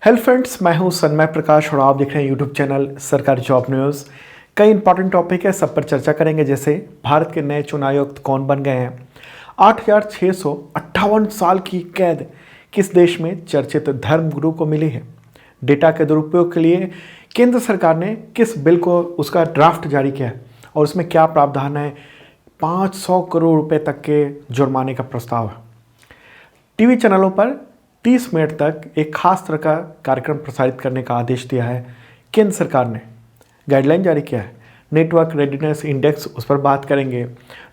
Hello friends, मैं हूं सन्मय प्रकाश और आप देख रहे हैं यूट्यूब चैनल सरकारी जॉब न्यूज़। कई इंपॉर्टेंट टॉपिक है, सब पर चर्चा करेंगे। जैसे भारत के नए चुनाव आयुक्त कौन बन गए हैं, 8,658 साल की कैद किस देश में चर्चित धर्मगुरु को मिली है, डेटा के दुरुपयोग के लिए केंद्र सरकार ने किस बिल को उसका ड्राफ्ट जारी किया है और उसमें क्या प्रावधान है, 500 करोड़ रुपए तक के जुर्माने का प्रस्ताव है। टीवी चैनलों पर 30 मिनट तक एक खास तरह का कार्यक्रम प्रसारित करने का आदेश दिया है केंद्र सरकार ने, गाइडलाइन जारी किया है। नेटवर्क रेडीनेस इंडेक्स, उस पर बात करेंगे।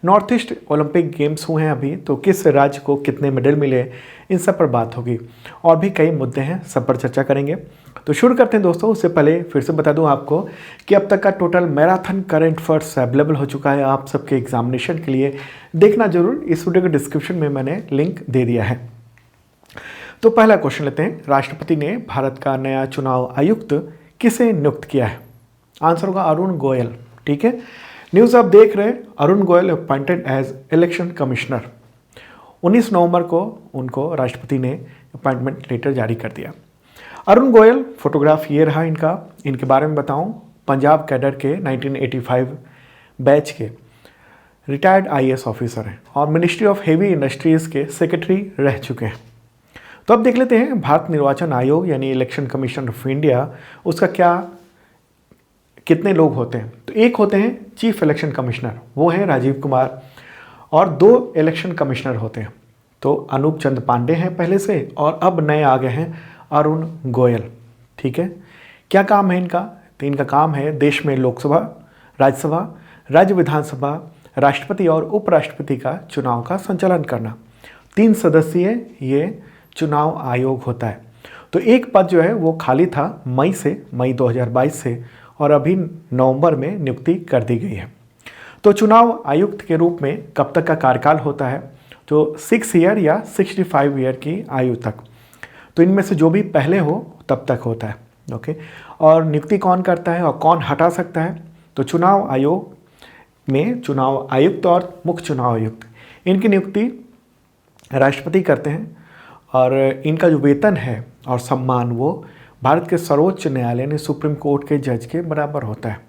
नॉर्थ ईस्ट ओलंपिक गेम्स हुए हैं अभी, तो किस राज्य को कितने मेडल मिले, इन सब पर बात होगी। और भी कई मुद्दे हैं, सब पर चर्चा करेंगे। तो शुरू करते हैं दोस्तों। उससे पहले फिर से बता दूं आपको कि अब तक का total marathon current affairs available हो चुका है आप सबके एग्जामिनेशन के लिए। देखना जरूर, इस वीडियो के डिस्क्रिप्शन में मैंने लिंक दे दिया है। तो पहला क्वेश्चन लेते हैं। राष्ट्रपति ने भारत का नया चुनाव आयुक्त किसे नियुक्त किया है? आंसर होगा अरुण गोयल। ठीक है, न्यूज़ आप देख रहे हैं। Arun Goyal appointed as election commissioner. 19 नवंबर को उनको राष्ट्रपति ने अपॉइंटमेंट लेटर जारी कर दिया। अरुण गोयल, फोटोग्राफ ये रहा इनका। इनके बारे में बताऊं, पंजाब कैडर के 1985 बैच के रिटायर्ड IAS ऑफिसर हैं और मिनिस्ट्री ऑफ हेवी इंडस्ट्रीज़ के सेक्रेटरी रह चुके हैं। तो अब देख लेते हैं भारत निर्वाचन आयोग यानी इलेक्शन कमीशन ऑफ इंडिया, उसका कितने लोग होते हैं। तो एक होते हैं चीफ इलेक्शन कमिश्नर, वो हैं राजीव कुमार, और 2 इलेक्शन कमिश्नर होते हैं। तो अनूप चंद पांडे हैं पहले से, और अब नए आ गए हैं अरुण गोयल। ठीक है, क्या काम है इनका? तो इनका काम है देश में लोकसभा, राज्यसभा, राज्य विधानसभा, राष्ट्रपति और उपराष्ट्रपति का चुनाव का संचालन करना। 3 सदस्यीय ये चुनाव आयोग होता है। तो एक पद जो है वो खाली था मई 2022 से, और अभी नवंबर में नियुक्ति कर दी गई है। तो चुनाव आयुक्त के रूप में कब तक का कार्यकाल होता है? तो 6 ईयर या 65 ईयर की आयु तक। तो इनमें से जो भी पहले हो तब तक होता है। ओके, और नियुक्ति कौन करता है और कौन हटा सकता है? तो चुनाव आयोग में चुनाव आयुक्त और मुख्य चुनाव आयुक्त, इनकी नियुक्ति राष्ट्रपति करते हैं, और इनका जो वेतन है और सम्मान वो भारत के सर्वोच्च न्यायालय ने सुप्रीम कोर्ट के जज के बराबर होता है।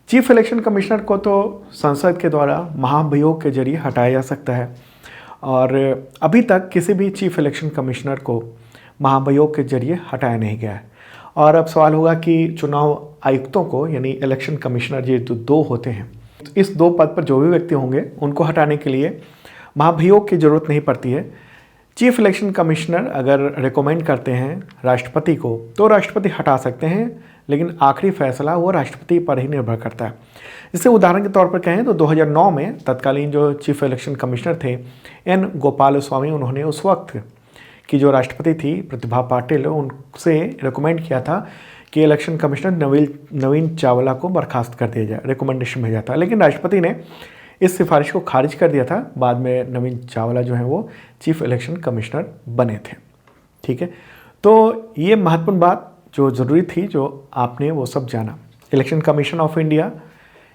चीफ इलेक्शन कमिश्नर को तो संसद के द्वारा महाभियोग के जरिए हटाया जा सकता है, और अभी तक किसी भी चीफ इलेक्शन कमिश्नर को महाभियोग के जरिए हटाया नहीं गया है। और अब सवाल होगा कि चुनाव आयुक्तों को यानी इलेक्शन कमिश्नर ये तो 2 होते हैं, तो इस 2 पद पर जो भी व्यक्ति होंगे उनको हटाने के लिए महाभियोग की जरूरत नहीं पड़ती है। चीफ इलेक्शन कमिश्नर अगर रिकमेंड करते हैं राष्ट्रपति को तो राष्ट्रपति हटा सकते हैं, लेकिन आखिरी फैसला वो राष्ट्रपति पर ही निर्भर करता है। इससे उदाहरण के तौर पर कहें तो 2009 में तत्कालीन जो चीफ इलेक्शन कमिश्नर थे N गोपाल स्वामी, उन्होंने उस वक्त की जो राष्ट्रपति थी प्रतिभा पाटिल, उनसे रिकमेंड किया था कि इलेक्शन कमिश्नर नवीन चावला को बर्खास्त कर दिया जाए, रिकमेंडेशन भेजा था, लेकिन राष्ट्रपति ने इस सिफारिश को खारिज कर दिया था। बाद में नवीन चावला जो है वो चीफ इलेक्शन कमिश्नर बने थे। ठीक है, तो ये महत्वपूर्ण बात जो ज़रूरी थी जो आपने वो सब जाना। इलेक्शन कमीशन ऑफ इंडिया,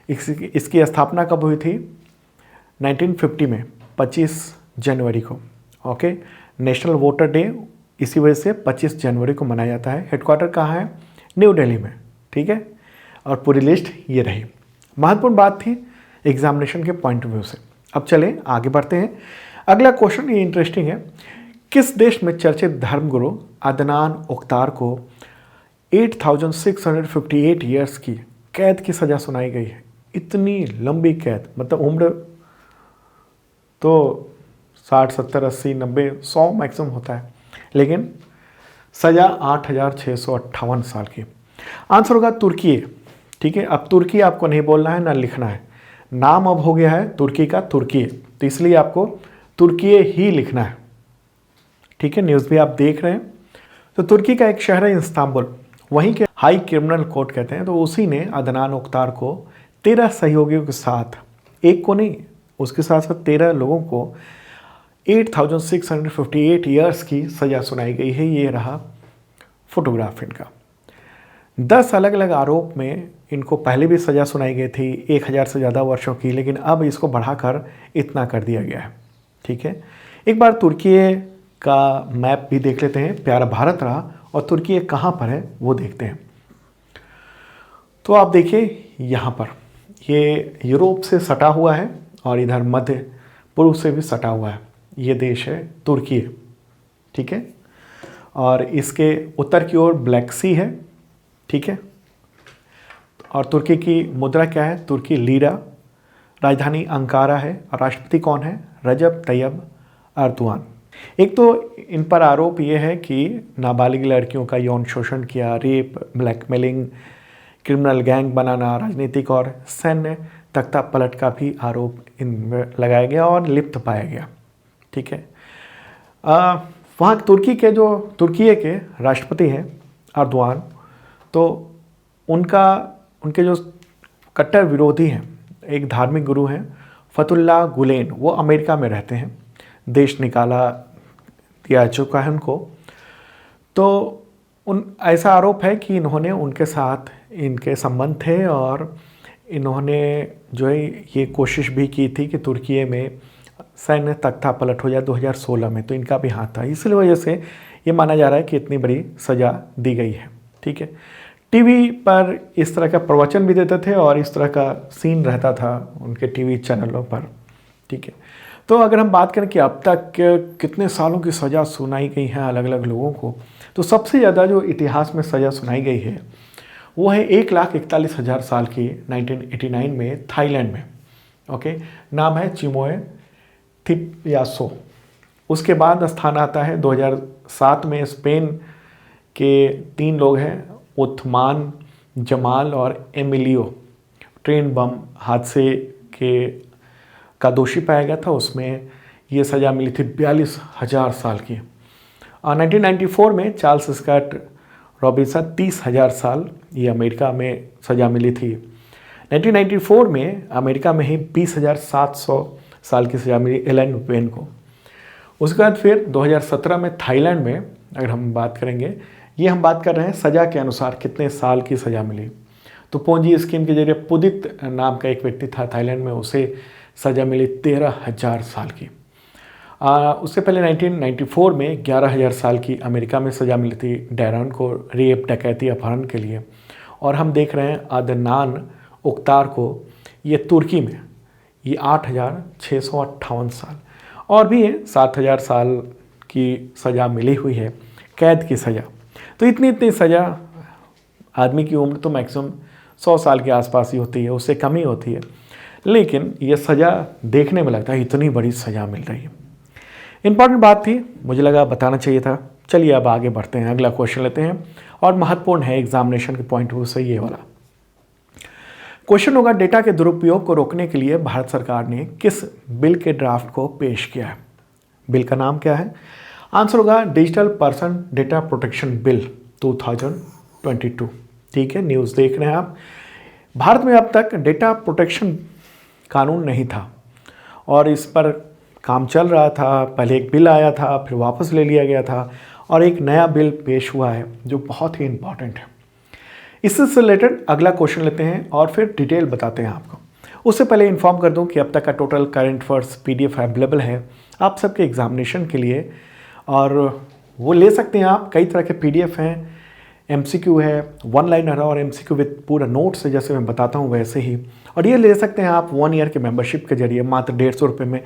इसकी स्थापना कब हुई थी? 1950 में 25 जनवरी को। ओके, नेशनल वोटर डे इसी वजह से 25 जनवरी को मनाया जाता है। हेडक्वार्टर कहाँ है? न्यू दिल्ली में। ठीक है, और पूरी लिस्ट ये रही। महत्वपूर्ण बात थी एग्जामिनेशन के पॉइंट ऑफ व्यू से। अब चलें आगे बढ़ते हैं। अगला क्वेश्चन ये इंटरेस्टिंग है। किस देश में चर्चित धर्मगुरु अदनान उख्तार को 8,658 ईयर्स की कैद की सज़ा सुनाई गई है? इतनी लंबी कैद, मतलब उम्र तो 60, 70, 80, 90, 100 मैक्सिमम होता है, लेकिन सज़ा 8,658 साल की। आंसर होगा तुर्की। ठीक है, अब तुर्की आपको नहीं बोलना है ना लिखना है, नाम अब हो गया है तुर्की का तुर्की, तो इसलिए आपको तुर्की ही लिखना है। ठीक है, न्यूज़ भी आप देख रहे हैं। तो तुर्की का एक शहर है इस्तांबुल, वहीं के हाई क्रिमिनल कोर्ट कहते हैं, तो उसी ने अदनान उख्तार को 13 सहयोगियों के साथ, एक को नहीं उसके साथ साथ 13 लोगों को 8,658 ईयर्स की सज़ा सुनाई गई है। ये रहा फोटोग्राफ इनका। 10 अलग अलग आरोप में इनको पहले भी सज़ा सुनाई गई थी 1000 से ज़्यादा वर्षों की, लेकिन अब इसको बढ़ाकर इतना कर दिया गया है। ठीक है, एक बार तुर्की का मैप भी देख लेते हैं। प्यारा भारत रहा और तुर्की कहाँ पर है वो देखते हैं। तो आप देखिए यहाँ पर ये यूरोप से सटा हुआ है और इधर मध्य पूर्व से भी सटा हुआ है। ये देश है तुर्की, ठीक है, और इसके उत्तर की ओर ब्लैक सी है, ठीक है। और तुर्की की मुद्रा क्या है? तुर्की लीरा। राजधानी अंकारा है और राष्ट्रपति कौन है? रजब तैयब अर्दोआन। एक तो इन पर आरोप ये है कि नाबालिग लड़कियों का यौन शोषण किया, रेप, ब्लैकमेलिंग, क्रिमिनल गैंग बनाना, राजनीतिक और सैन्य तख्ता पलट का भी आरोप इन लगाया गया और लिप्त पाया गया, ठीक है। वहाँ तुर्की के राष्ट्रपति हैं अर्दोआन, तो उनके जो कट्टर विरोधी हैं, एक धार्मिक गुरु हैं फतुल्ला गुलेन, वो अमेरिका में रहते हैं, देश निकाला दिया चुका है उनको। तो ऐसा आरोप है कि इन्होंने उनके साथ इनके संबंध थे और इन्होंने जो है ये कोशिश भी की थी कि तुर्की में सैन्य तख्ता पलट हो जाए 2016 में, तो इनका भी हाथ था। इसलिए वजह से ये माना जा रहा है कि इतनी बड़ी सज़ा दी गई है, ठीक है। टीवी पर इस तरह का प्रवचन भी देते थे और इस तरह का सीन रहता था उनके टीवी चैनलों पर, ठीक है। तो अगर हम बात करें कि अब तक कितने सालों की सज़ा सुनाई गई है अलग अलग लोगों को, तो सबसे ज़्यादा जो इतिहास में सज़ा सुनाई गई है वो है 1,41,000 साल की 1989 में थाईलैंड में, ओके। नाम है चिमोय थिपयासो। उसके बाद स्थान आता है 2007 में स्पेन के 3 लोग हैं, उथमान, जमाल और एमिलियो, ट्रेन बम हादसे का दोषी पाया गया था। उसमें ये सज़ा मिली थी 42,000 साल की। 1994 में चार्ल्स स्कॉट रॉबिन्सन 30,000 साल, ये अमेरिका में सज़ा मिली थी। 1994 में अमेरिका में ही 20,700 साल की सज़ा मिली एलन वेन को। उसके बाद फिर 2017 में थाईलैंड में अगर हम बात करेंगे, ये हम बात कर रहे हैं सज़ा के अनुसार कितने साल की सज़ा मिली। तो पोंजी स्कीम के जरिए पुदित नाम का एक व्यक्ति था थाईलैंड में, उसे सज़ा मिली 13,000 साल की। उससे पहले 1994 में 11,000 साल की अमेरिका में सज़ा मिली थी डैरन को रेप, डकैती, अपहरण के लिए। और हम देख रहे हैं अदनान उख्तार को, ये तुर्की में, ये 8,658 साल। और भी है 7,000 साल की सज़ा मिली हुई है, कैद की सज़ा। तो इतनी सज़ा, आदमी की उम्र तो मैक्सिमम 100 साल के आसपास ही होती है, उससे कम ही होती है, लेकिन ये सज़ा देखने में लगता है इतनी बड़ी सज़ा मिल रही है। इंपॉर्टेंट बात थी, मुझे लगा बताना चाहिए था। चलिए अब आगे बढ़ते हैं, अगला क्वेश्चन लेते हैं और महत्वपूर्ण है एग्जामिनेशन के पॉइंट ऑफ व्यू से ये वाला क्वेश्चन होगा। डेटा के दुरुपयोग को रोकने के लिए भारत सरकार ने किस बिल के ड्राफ्ट को पेश किया है? बिल का नाम क्या है? आंसर होगा digital person data protection bill 2022, ठीक है। न्यूज़ देख रहे हैं आप। भारत में अब तक डेटा प्रोटेक्शन कानून नहीं था और इस पर काम चल रहा था। पहले एक बिल आया था, फिर वापस ले लिया गया था और एक नया बिल पेश हुआ है जो बहुत ही इंपॉर्टेंट है। इससे रिलेटेड अगला क्वेश्चन लेते हैं और फिर डिटेल बताते हैं आपको। उससे पहले इन्फॉर्म कर दूं कि अब तक का total current affairs PDF available है आप सबके एग्जामिनेशन के लिए, और वो ले सकते हैं आप। कई तरह के PDF हैं, MCQ है, 1 लाइनर है और MCQ विद पूरा नोट्स है, जैसे मैं बताता हूँ वैसे ही। और ये ले सकते हैं आप 1 ईयर के मेंबरशिप के जरिए, मात्र 150 रुपये में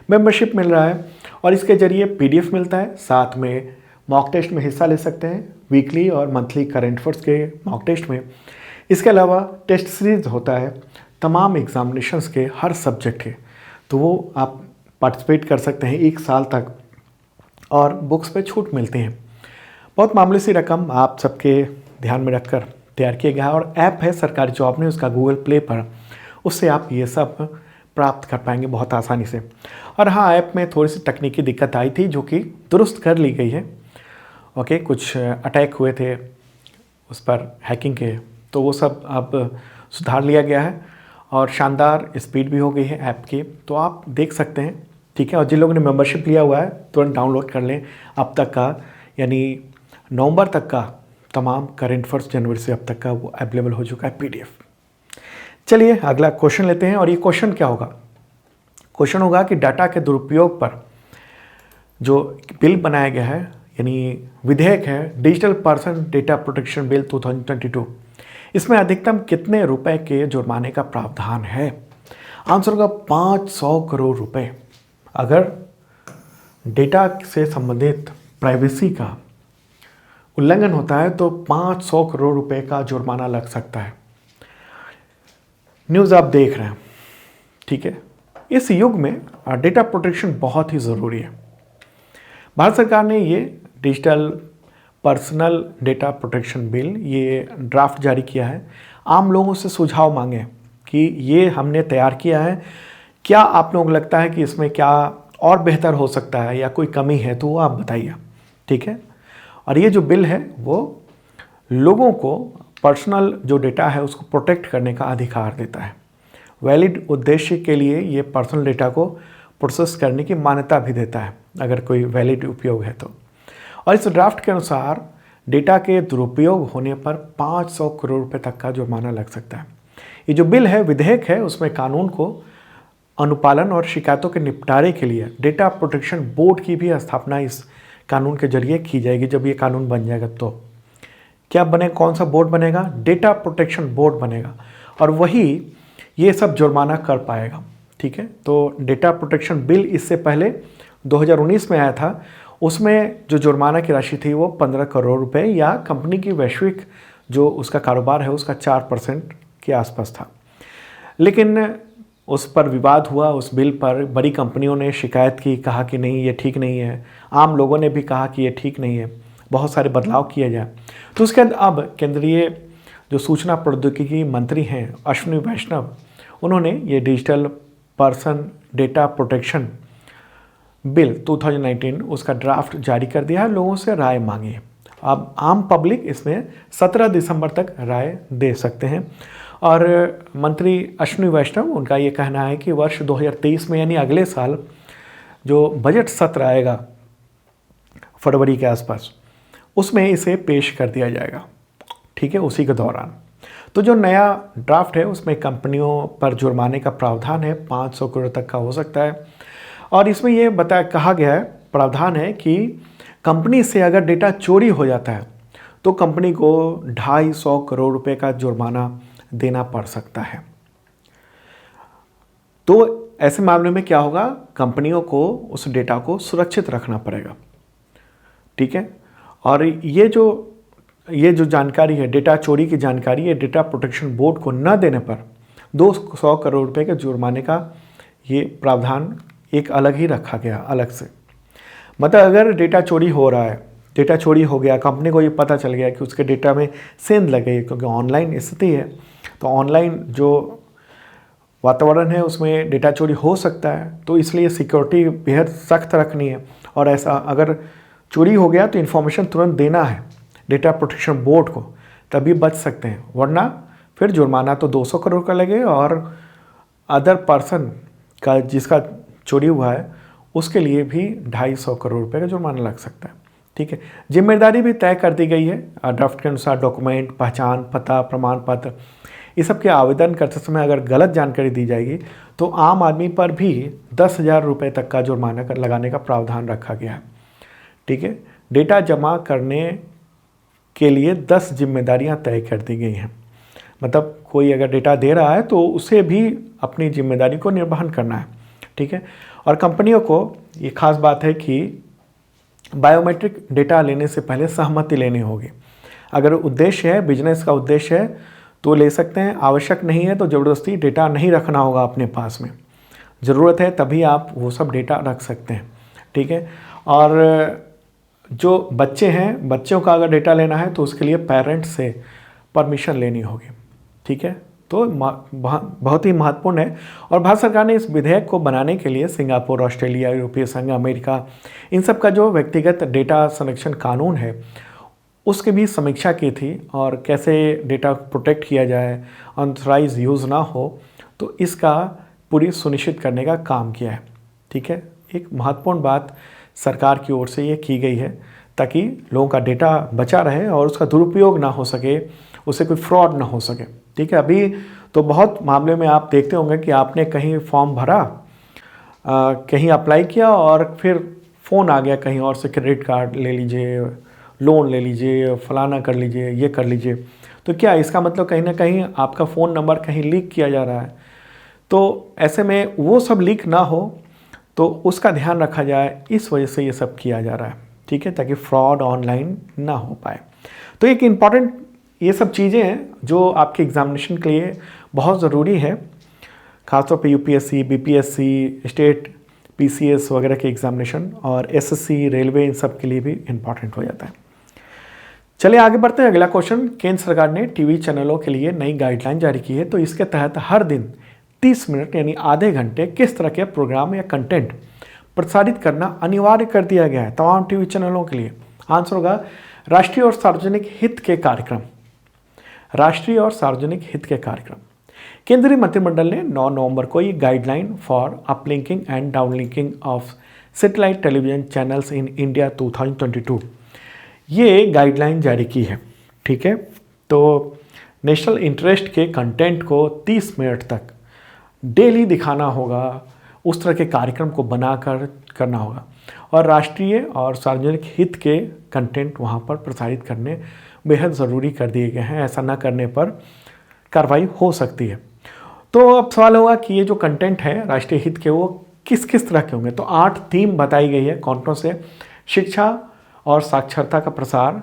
मेंबरशिप मिल रहा है और इसके जरिए PDF मिलता है, साथ में मॉक टेस्ट में हिस्सा ले सकते हैं, वीकली और मंथली करंट अफेयर्स के मॉक टेस्ट में। इसके अलावा टेस्ट सीरीज होता है तमाम एग्जामिनेशंस के, हर सब्जेक्ट के, तो वो आप पार्टिसिपेट कर सकते हैं 1 साल तक और बुक्स पे छूट मिलती हैं। बहुत मामूली सी रकम आप सबके ध्यान में रखकर तैयार किया गया है और ऐप है सरकारी जॉब ने उसका गूगल प्ले पर, उससे आप ये सब प्राप्त कर पाएंगे बहुत आसानी से। और हाँ, ऐप में थोड़ी सी तकनीकी दिक्कत आई थी जो कि दुरुस्त कर ली गई है। ओके, कुछ अटैक हुए थे उस पर हैकिंग के, तो वो सब अब सुधार लिया गया है और शानदार स्पीड भी हो गई है ऐप की, तो आप देख सकते हैं, ठीक है। और जिन लोगों ने मेंबरशिप लिया हुआ है तुरंत डाउनलोड कर लें। अब तक का यानी नवंबर तक का तमाम करंट अफेयर्स, जनवरी से अब तक का, वो अवेलेबल हो चुका है PDF। चलिए अगला क्वेश्चन लेते हैं और ये क्वेश्चन क्या होगा? क्वेश्चन होगा कि डाटा के दुरुपयोग पर जो बिल बनाया गया है यानी विधेयक है digital person data protection bill 2022, इसमें अधिकतम कितने रुपए के जुर्माने का प्रावधान है? आंसर होगा 500 करोड़ रुपए। अगर डेटा से संबंधित प्राइवेसी का उल्लंघन होता है तो 500 करोड़ रुपए का जुर्माना लग सकता है। न्यूज़ आप देख रहे हैं, ठीक है। इस युग में डेटा प्रोटेक्शन बहुत ही ज़रूरी है। भारत सरकार ने ये digital personal data protection bill ये ड्राफ्ट जारी किया है। आम लोगों से सुझाव मांगे कि ये हमने तैयार किया है, क्या आप लोगों को लगता है कि इसमें क्या और बेहतर हो सकता है या कोई कमी है तो वो आप बताइए, ठीक है। और ये जो बिल है वो लोगों को पर्सनल जो डेटा है उसको प्रोटेक्ट करने का अधिकार देता है। वैलिड उद्देश्य के लिए ये पर्सनल डेटा को प्रोसेस करने की मान्यता भी देता है अगर कोई वैलिड उपयोग है तो। और इस ड्राफ्ट के अनुसार डेटा के दुरुपयोग होने पर 500 करोड़ रुपए तक का जुर्माना लग सकता है। ये जो बिल है, विधेयक है, उसमें कानून को अनुपालन और शिकायतों के निपटारे के लिए डेटा प्रोटेक्शन बोर्ड की भी स्थापना इस कानून के जरिए की जाएगी। जब ये कानून बन जाएगा तो क्या बने, कौन सा बोर्ड बनेगा? डेटा प्रोटेक्शन बोर्ड बनेगा और वही ये सब जुर्माना कर पाएगा, ठीक है। तो डेटा प्रोटेक्शन बिल इससे पहले 2019 में आया था, उसमें जो जुर्माना की राशि थी वो 15 करोड़ रुपए या कंपनी की वैश्विक जो उसका कारोबार है उसका 4% के आसपास था। लेकिन उस पर विवाद हुआ, उस बिल पर बड़ी कंपनियों ने शिकायत की, कहा कि नहीं ये ठीक नहीं है। आम लोगों ने भी कहा कि ये ठीक नहीं है, बहुत सारे बदलाव किए जाए। तो उसके बाद अब केंद्रीय जो सूचना प्रौद्योगिकी मंत्री हैं अश्विनी वैष्णव, उन्होंने ये digital person data protection bill 2019 उसका ड्राफ्ट जारी कर दिया है, लोगों से राय मांगी है। अब आम पब्लिक इसमें 17 दिसंबर तक राय दे सकते हैं। और मंत्री अश्विनी वैष्णव, उनका ये कहना है कि वर्ष 2023 में यानी अगले साल जो बजट सत्र आएगा फरवरी के आसपास, उसमें इसे पेश कर दिया जाएगा, ठीक है, उसी के दौरान। तो जो नया ड्राफ्ट है उसमें कंपनियों पर जुर्माने का प्रावधान है, 500 करोड़ तक का हो सकता है। और इसमें ये कहा गया है, प्रावधान है कि कंपनी से अगर डेटा चोरी हो जाता है तो कंपनी को 250 करोड़ रुपए का जुर्माना देना पड़ सकता है। तो ऐसे मामले में क्या होगा, कंपनियों को उस डेटा को सुरक्षित रखना पड़ेगा, ठीक है। और ये जो जानकारी है, डेटा चोरी की जानकारी, ये डेटा प्रोटेक्शन बोर्ड को न देने पर 200 करोड़ रुपए के जुर्माने का ये प्रावधान एक अलग ही रखा गया, अलग से। मतलब अगर डेटा चोरी हो रहा है, डेटा चोरी हो गया, कंपनी को ये पता चल गया कि उसके डेटा में सेंध लग गई, क्योंकि ऑनलाइन स्थिति है तो ऑनलाइन जो वातावरण है उसमें डेटा चोरी हो सकता है, तो इसलिए सिक्योरिटी बेहद सख्त रखनी है। और ऐसा अगर चोरी हो गया तो इन्फॉर्मेशन तुरंत देना है डेटा प्रोटेक्शन बोर्ड को, तभी बच सकते हैं, वरना फिर जुर्माना तो 200 करोड़ का लगे और अदर पर्सन का जिसका चोरी हुआ है उसके लिए भी 250 करोड़ रुपए का जुर्माना लग सकता है, ठीक है। जिम्मेदारी भी तय कर दी गई है ड्राफ्ट के अनुसार। डॉक्यूमेंट, पहचान पता, प्रमाण पत्र, ये सब के आवेदन करते समय अगर गलत जानकारी दी जाएगी तो आम आदमी पर भी 10,000 रुपये तक का जुर्माना लगाने का प्रावधान रखा गया है, ठीक है। डेटा जमा करने के लिए 10 जिम्मेदारियां तय कर दी गई हैं। मतलब कोई अगर डेटा दे रहा है तो उसे भी अपनी जिम्मेदारी को निर्वहन करना है, ठीक है। और कंपनियों को ये खास बात है कि बायोमेट्रिक डेटा लेने से पहले सहमति लेनी होगी। अगर उद्देश्य है, बिजनेस का उद्देश्य है तो ले सकते हैं, आवश्यक नहीं है तो ज़बरदस्ती डेटा नहीं रखना होगा अपने पास में। ज़रूरत है तभी आप वो सब डेटा रख सकते हैं, ठीक है। और जो बच्चे हैं, बच्चों का अगर डेटा लेना है तो उसके लिए पेरेंट्स से परमिशन लेनी होगी, ठीक है। तो बहुत ही महत्वपूर्ण है। और भारत सरकार ने इस विधेयक को बनाने के लिए सिंगापुर, ऑस्ट्रेलिया, यूरोपीय संघ, अमेरिका, इन सब का जो व्यक्तिगत डेटा संरक्षण कानून है उसकी भी समीक्षा की थी और कैसे डेटा प्रोटेक्ट किया जाए, अनऑथराइज यूज़ ना हो, तो इसका पूरी सुनिश्चित करने का काम किया है, ठीक है। एक महत्वपूर्ण बात सरकार की ओर से ये की गई है ताकि लोगों का डेटा बचा रहे और उसका दुरुपयोग ना हो सके, उससे कोई फ्रॉड ना हो सके, ठीक है। अभी तो बहुत मामले में आप देखते होंगे कि आपने कहीं फॉर्म भरा, कहीं अप्लाई किया और फिर फ़ोन आ गया कहीं और से, क्रेडिट कार्ड ले लीजिए, लोन ले लीजिए, फलाना कर लीजिए, ये कर लीजिए, तो क्या इसका मतलब कहीं ना कहीं आपका फ़ोन नंबर कहीं लीक किया जा रहा है। तो ऐसे में वो सब लीक ना हो तो उसका ध्यान रखा जाए, इस वजह से ये सब किया जा रहा है, ठीक है, ताकि फ्रॉड ऑनलाइन ना हो पाए। तो एक इम्पॉर्टेंट ये सब चीज़ें हैं जो आपके एग्जामिनेशन के लिए बहुत ज़रूरी है, खासतौर पे यूपीएससी, बीपीएससी, स्टेट पीसीएस वगैरह के एग्जामिनेशन, और एसएससी, रेलवे, इन सब के लिए भी इम्पॉर्टेंट हो जाता है। चलिए आगे बढ़ते हैं। अगला क्वेश्चन, केंद्र सरकार ने टीवी चैनलों के लिए नई गाइडलाइन जारी की है, तो इसके तहत हर दिन 30 मिनट यानी आधे घंटे किस तरह के प्रोग्राम या कंटेंट प्रसारित करना अनिवार्य कर दिया गया है तमाम टीवी चैनलों के लिए। आंसर होगा राष्ट्रीय और सार्वजनिक हित के कार्यक्रम। राष्ट्रीय और सार्वजनिक हित के कार्यक्रम। केंद्रीय मंत्रिमंडल ने 9 नवंबर को ये guideline for uplinking and downlinking of satellite television channels in India 2022 ये गाइडलाइन जारी की है, ठीक है। तो नेशनल इंटरेस्ट के कंटेंट को 30 मिनट तक डेली दिखाना होगा, उस तरह के कार्यक्रम को बनाकर करना होगा, और राष्ट्रीय और सार्वजनिक हित के कंटेंट वहाँ पर प्रसारित करने बेहद ज़रूरी कर दिए गए हैं। ऐसा न करने पर कार्रवाई हो सकती है। तो अब सवाल होगा कि ये जो कंटेंट है राष्ट्रीय हित के, वो किस किस तरह के होंगे। तो 8 थीम बताई गई है कौन कौन से। शिक्षा और साक्षरता का प्रसार,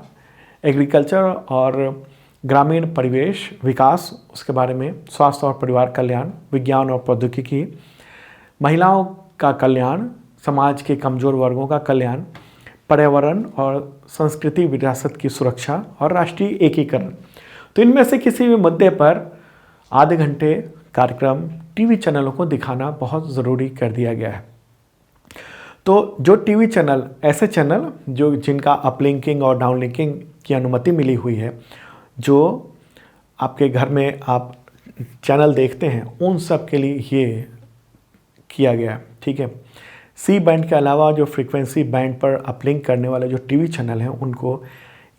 एग्रीकल्चर और ग्रामीण परिवेश विकास उसके बारे में, स्वास्थ्य और परिवार कल्याण, विज्ञान और प्रौद्योगिकी, महिलाओं का कल्याण, समाज के कमज़ोर वर्गों का कल्याण, पर्यावरण और संस्कृति विरासत की सुरक्षा, और राष्ट्रीय एकीकरण। तो इनमें से किसी भी मुद्दे पर आधे घंटे कार्यक्रम टीवी चैनलों को दिखाना बहुत ज़रूरी कर दिया गया है। तो जो टीवी चैनल, ऐसे चैनल जो जिनका अपलिंकिंग और डाउनलिंकिंग की अनुमति मिली हुई है, जो आपके घर में आप चैनल देखते हैं, उन सब के लिए ये किया गया है, ठीक है। सी बैंड के अलावा जो फ्रीक्वेंसी बैंड पर अपलिंक करने वाले जो टीवी चैनल हैं, उनको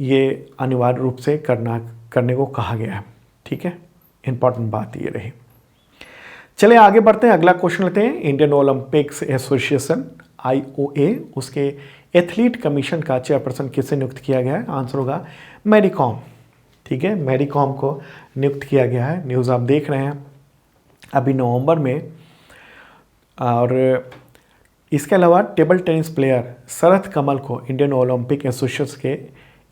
ये अनिवार्य रूप से करने को कहा गया है, ठीक है। इम्पॉर्टेंट बात ये रही। चलिए आगे बढ़ते हैं। अगला क्वेश्चन लेते हैं। इंडियन ओलंपिक्स एसोसिएशन IOA, उसके एथलीट कमीशन का चेयरपर्सन किसे नियुक्त किया गया है। आंसर होगा मैरी कॉम, ठीक है। मैरी कॉम को नियुक्त किया गया है। न्यूज़ आप देख रहे हैं अभी नवंबर में। और इसके अलावा table tennis player Sharath Kamal को इंडियन ओलंपिक एसोसिएशन के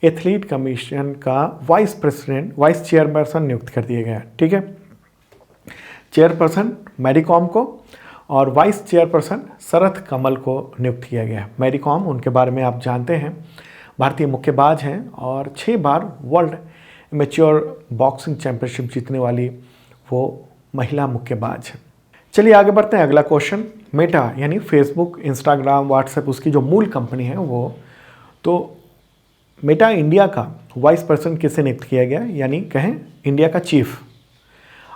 एथलीट कमीशन का वाइस चेयरपर्सन नियुक्त कर दिया गया है, ठीक है। चेयरपर्सन मैरी कॉम को और वाइस चेयरपर्सन शरथ कमल को नियुक्त किया गया है। मैरी कॉम, उनके बारे में आप जानते हैं, भारतीय मुक्केबाज हैं और 6 बार वर्ल्ड मैच्योर बॉक्सिंग चैंपियनशिप जीतने वाली वो महिला मुक्केबाज है। चलिए आगे बढ़ते हैं। अगला क्वेश्चन, मेटा यानी फेसबुक, इंस्टाग्राम, व्हाट्सएप, उसकी जो मूल कंपनी है वो, तो मेटा इंडिया का वाइस पर्सन किसे नियुक्त किया गया, यानी कहें इंडिया का चीफ।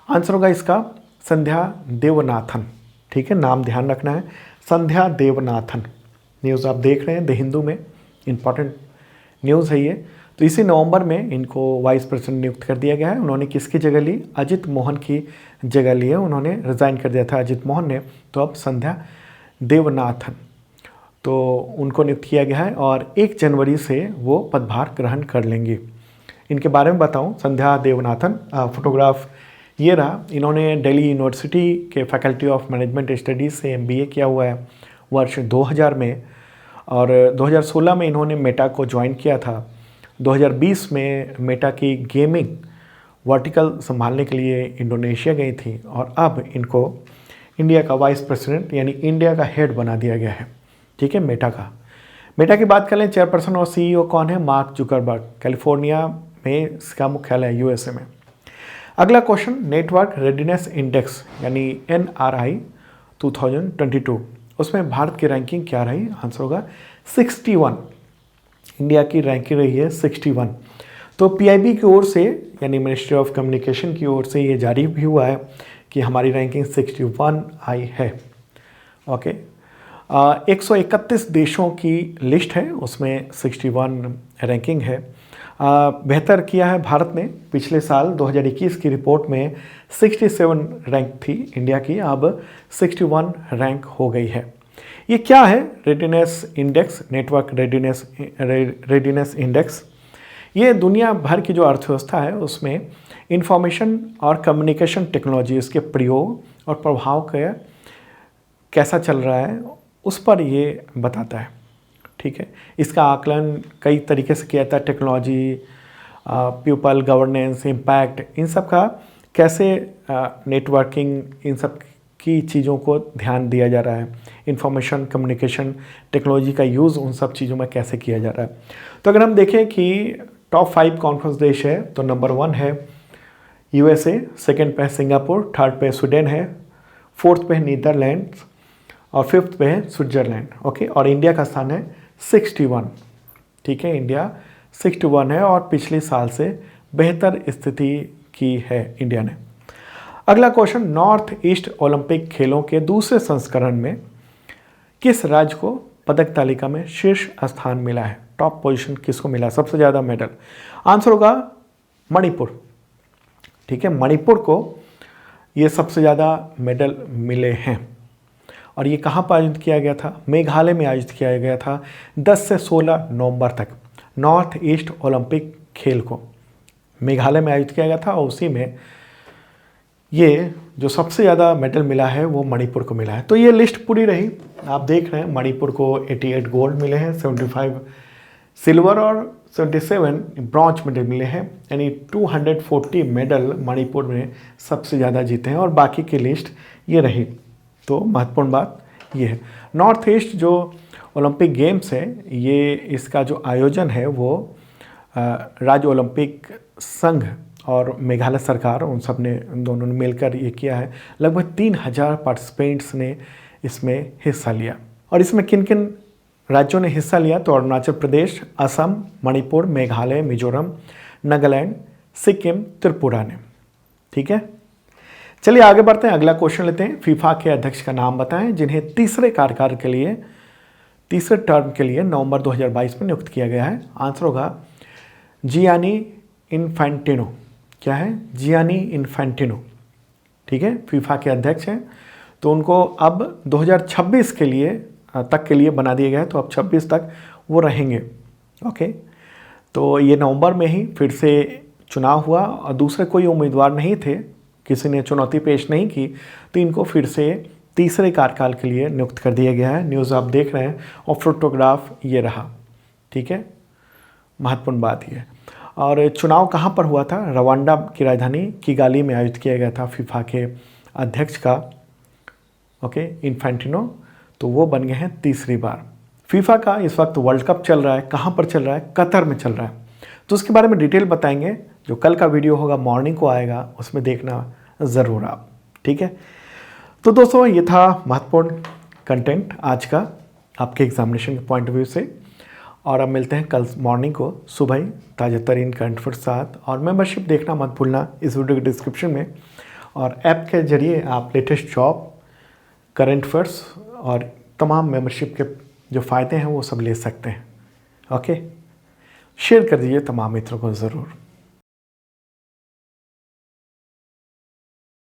आंसर होगा इसका संध्या देवनाथन, ठीक है। नाम ध्यान रखना है, संध्या देवनाथन। न्यूज़ आप देख रहे हैं द हिंदू में, इंपॉर्टेंट न्यूज़ है ये। तो इसी नवंबर में इनको वाइस प्रेसिडेंट नियुक्त कर दिया गया है। उन्होंने किसकी जगह ली, अजित मोहन की जगह ली है। उन्होंने रिज़ाइन कर दिया था अजित मोहन ने, तो अब संध्या देवनाथन, तो उनको नियुक्त किया गया है और 1 जनवरी से वो पदभार ग्रहण कर लेंगी। इनके बारे में बताऊं, संध्या देवनाथन, फोटोग्राफ ये रहा। इन्होंने दिल्ली यूनिवर्सिटी के फैकल्टी ऑफ मैनेजमेंट स्टडीज़ से MBA किया हुआ है वर्ष 2000 में, और 2016 में इन्होंने मेटा को ज्वाइन किया था। 2020 में मेटा की गेमिंग वर्टिकल संभालने के लिए इंडोनेशिया गई थी, और अब इनको इंडिया का वाइस प्रेसिडेंट यानी इंडिया का हेड बना दिया गया है, ठीक है, मेटा का। मेटा की बात करें, चेयरपर्सन और CEO कौन है, मार्क जुकरबर्ग, कैलिफोर्निया में इसका मुख्यालय है, USA में। अगला क्वेश्चन, नेटवर्क रेडीनेस इंडेक्स यानी NRI 2022, उसमें भारत की रैंकिंग क्या रही। आंसर होगा 61, इंडिया की रैंकिंग रही है 61। तो PIB की ओर से यानी मिनिस्ट्री ऑफ कम्युनिकेशन की ओर से ये जारी भी हुआ है कि हमारी रैंकिंग 61 आई है, ओके। 131 देशों की लिस्ट है, उसमें 61 रैंकिंग है। बेहतर किया है भारत ने, पिछले साल 2021 की रिपोर्ट में 67 रैंक थी इंडिया की, अब 61 रैंक हो गई है। ये क्या है? Readiness index, network readiness index. ये दुनिया भर की जो अर्थव्यवस्था है उसमें इंफॉर्मेशन और कम्युनिकेशन टेक्नोलॉजी, इसके प्रयोग और प्रभाव का कैसा चल रहा है उस पर ये बताता है। ठीक है, इसका आकलन कई तरीके से किया जाता है, टेक्नोलॉजी, पीपल, गवर्नेंस, इम्पैक्ट, इन सब का कैसे नेटवर्किंग, इन सब की चीज़ों को ध्यान दिया जा रहा है, इंफॉर्मेशन कम्युनिकेशन टेक्नोलॉजी का यूज़ उन सब चीज़ों में कैसे किया जा रहा है। तो अगर हम देखें कि टॉप 5 कौन कौन से देश है, तो नंबर 1 है USA, सेकंड पे है सिंगापुर, थर्ड पे स्वीडन है, फोर्थ पे है नीदरलैंड्स और फिफ्थ पे है स्विट्ज़रलैंड। ओके, और इंडिया का स्थान है 61। ठीक है, इंडिया 61 है और पिछले साल से बेहतर स्थिति की है इंडिया ने। अगला क्वेश्चन, नॉर्थ ईस्ट ओलंपिक खेलों के दूसरे संस्करण में किस राज्य को पदक तालिका में शीर्ष स्थान मिला है? टॉप पोजीशन किसको मिला, सबसे ज़्यादा मेडल? आंसर होगा मणिपुर। ठीक है, मणिपुर को ये सबसे ज़्यादा मेडल मिले हैं। और ये कहाँ पर आयोजित किया गया था? मेघालय में आयोजित किया गया था 10 से 16 नवंबर तक। नॉर्थ ईस्ट ओलंपिक खेल को मेघालय में आयोजित किया गया था और उसी में ये जो सबसे ज़्यादा मेडल मिला है वो मणिपुर को मिला है। तो ये लिस्ट पूरी रही, आप देख रहे हैं मणिपुर को 88 गोल्ड मिले हैं, 75 सिल्वर और 77 ब्रॉन्ज मेडल मिले हैं, यानी 240 मेडल मणिपुर में सबसे ज़्यादा जीते हैं और बाकी की लिस्ट ये रही। तो महत्वपूर्ण बात ये है, नॉर्थ ईस्ट जो ओलंपिक गेम्स है, ये इसका जो आयोजन है वो राज्य ओलंपिक संघ और मेघालय सरकार, उन सब ने, दोनों ने मिलकर ये किया है। लगभग 3000 पार्टिसिपेंट्स ने इसमें हिस्सा लिया। और इसमें किन किन राज्यों ने हिस्सा लिया? तो अरुणाचल प्रदेश, असम, मणिपुर, मेघालय, मिजोरम, नागालैंड, सिक्किम, त्रिपुरा ने। ठीक है, चलिए आगे बढ़ते हैं, अगला क्वेश्चन लेते हैं। फीफा के अध्यक्ष का नाम बताएं जिन्हें तीसरे कार्यकाल के लिए, तीसरे टर्म के लिए नवंबर 2022 में नियुक्त किया गया है। आंसर होगा जियानी इन्फेंटिनो। क्या है? Gianni Infantino. ठीक है, फीफा के अध्यक्ष हैं, तो उनको अब 2026 के लिए तक के लिए बना दिया गया है, तो अब 26 तक वो रहेंगे। ओके, तो ये नवंबर में ही फिर से चुनाव हुआ और दूसरे कोई उम्मीदवार नहीं थे, किसी ने चुनौती पेश नहीं की, तो इनको फिर से तीसरे कार्यकाल के लिए नियुक्त कर दिया गया है। न्यूज़ आप देख रहे हैं और फोटोग्राफ ये रहा। ठीक है, महत्वपूर्ण बात ये है। और चुनाव कहाँ पर हुआ था? रवांडा की राजधानी किगाली में आयोजित किया गया था फीफा के अध्यक्ष का, ओके, इन्फेंटिनो, तो वो बन गए हैं तीसरी बार। फीफा का इस वक्त वर्ल्ड कप चल रहा है, कहाँ पर चल रहा है? कतर में चल रहा है। तो उसके बारे में डिटेल बताएंगे, जो कल का वीडियो होगा मॉर्निंग को आएगा, उसमें देखना ज़रूर आप। ठीक है, तो दोस्तों ये था महत्वपूर्ण कंटेंट आज का आपके एग्जामिनेशन के पॉइंट ऑफ व्यू से। और अब मिलते हैं कल मॉर्निंग को सुबह ही ताज़ा तरीन करंट अफेयर्स साथ। और मेंबरशिप देखना मत भूलना इस वीडियो के डिस्क्रिप्शन में, और ऐप के जरिए आप लेटेस्ट जॉब, करंट अफेयर्स और तमाम मेंबरशिप के जो फ़ायदे हैं वो सब ले सकते हैं। ओके, शेयर कर दीजिए तमाम मित्रों को ज़रूर।